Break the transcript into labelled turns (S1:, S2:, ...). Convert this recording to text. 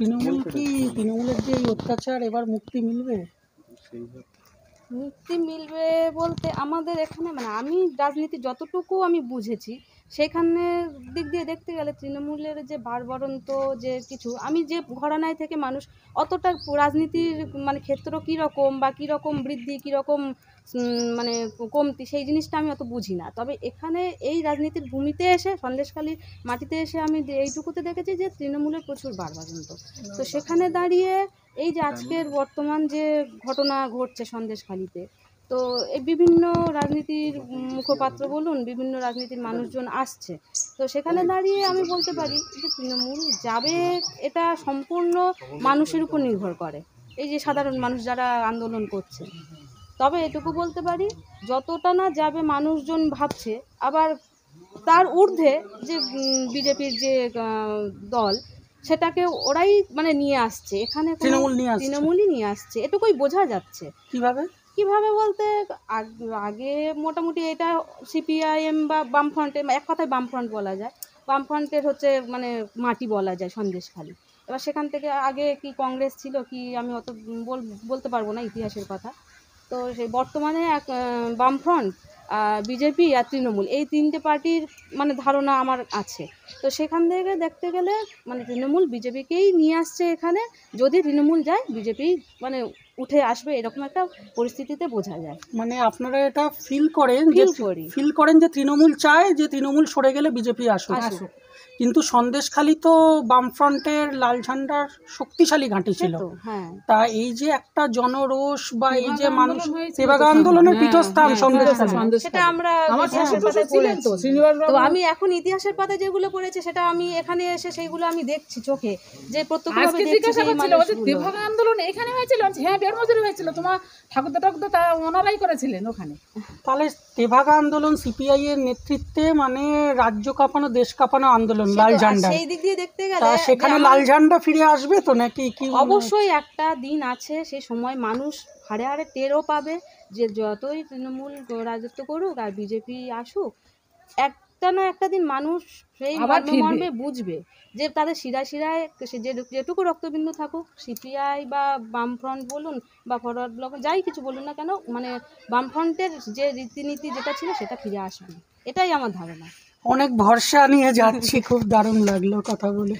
S1: তৃণমূলের যে এই অত্যাচার এবার মুক্তি মিলবে?
S2: মুক্তি মিলবে বলতে আমাদের এখানে মানে আমি রাজনীতি যতটুকু আমি বুঝেছি সেখানে দিক দিয়ে দেখতে গেলে তৃণমূলের যে বাড়বাড়ন্ত যে কিছু আমি যে ঘরানায় থেকে মানুষ অতটা রাজনীতির মানে ক্ষেত্র কীরকম বা কীরকম বৃদ্ধি কীরকম মানে কমতি সেই জিনিসটা আমি অত বুঝি না। তবে এখানে এই রাজনীতির ভূমিতে এসে সন্দেশখালির মাটিতে এসে আমি এইটুকুতে দেখেছি যে তৃণমূলের প্রচুর বাড়বাড়ন্ত। তো সেখানে দাঁড়িয়ে এই যে আজকের বর্তমান যে ঘটনা ঘটছে সন্দেশখালিতে, তো এই বিভিন্ন রাজনীতির মুখপাত্র বলুন বিভিন্ন রাজনীতির মানুষজন আসছে, তো সেখানে দাঁড়িয়ে আমি বলতে পারি যে তৃণমূল যাবে এটা সম্পূর্ণ মানুষের উপর নির্ভর করে, এই যে সাধারণ মানুষ যারা আন্দোলন করছে। তবে এটুকু বলতে পারি যতটা না যাবে মানুষজন ভাবছে, আবার তার ঊর্ধ্বে যে বিজেপির যে দল সেটাকে ওরাই মানে নিয়ে আসছে, এখানে তৃণমূলই নিয়ে আসছে, এটুকুই বোঝা যাচ্ছে। কিভাবে বলতে আগে মোটামুটি এটা সিপিআইএম বা বামফ্রন্টের, এক কথায় বামফ্রন্ট বলা যায়, বামফ্রন্টের হচ্ছে মানে মাটি বলা যায় সন্দেশখালি। এবার সেখান থেকে আগে কি কংগ্রেস ছিল কি আমি অত বলতে পারবো না ইতিহাসের কথা। তো সেই বর্তমানে এক বামফ্রন্ট, বিজেপি আর তৃণমূল এই তিনটে পার্টির মানে ধারণা আমার আছে। তো সেখান থেকে দেখতে গেলে মানে তৃণমূল বিজেপিকেই নিয়ে আসছে এখানে, যদি তৃণমূল যায় বিজেপি মানে উঠে আসবে এরকম একটা পরিস্থিতিতে বোঝা যায়।
S1: মানে আপনারা এটা ফিল করেন যে তৃণমূল চায় যে তৃণমূল সরে গেলে বিজেপি আসুক। কিন্তু সন্দেশখালি তো বামফ্রন্টের লাল ঝান্ডার শক্তিশালী ঘাঁটি ছিল। তা এই যে একটা জনরোষ বা এই যে মানুষ তেভাগা আন্দোলনের পীঠস্থান সন্দেশখালি,
S2: সেটা আমরা তো আমি এখন ইতিহাসের পাতায় যেগুলো পড়েছে সেটা আমি এখানে এসে সেইগুলো আমি দেখছি চোখে, যে প্রত্যক্ষভাবে দেখছি
S3: তেভাগা আন্দোলন এখানে হয়েছিল। হ্যাঁ, বেরমজুরি হয়েছিল, তোমার ঠাকুরদা তা ওনারাই করেছিলেন ওখানে।
S1: তাহলে তেভাগা আন্দোলন সিপিআই এর নেতৃত্বে মানে রাজ্য কাঁপানো দেশ কাঁপানো আন্দোলন লাল ঝান্ডা,
S2: সেই দিক দিয়ে দেখতে গেলে
S1: সেখানে লাল ঝান্ডা ফিরে আসবে তো নাকি কি?
S2: অবশ্যই একটা দিন আছে, সেই সময় মানুষ হাড়ে হাড়ে টেরও পাবে যে যতই তৃণমূল রাজত্ব করুক আর বিজেপি আসুক, একটা না একটা দিন মানুষ সেই মর্মে বুঝবে যে তাদের শিরায় শিরায় যেটুকু রক্তবিন্দু থাকুক, সিপিআই বা বামফ্রন্ট বলুন বা ফরওয়ার্ড ব্লক যাই কিছু বলুন না কেন, মানে বামফ্রন্টের যে রীতিনীতি যেটা ছিল সেটা ফিরে আসবে, এটাই আমার ধারণা।
S1: অনেক ভরসা নিয়ে যাচ্ছি, খুব দারুণ লাগলো কথা বলে।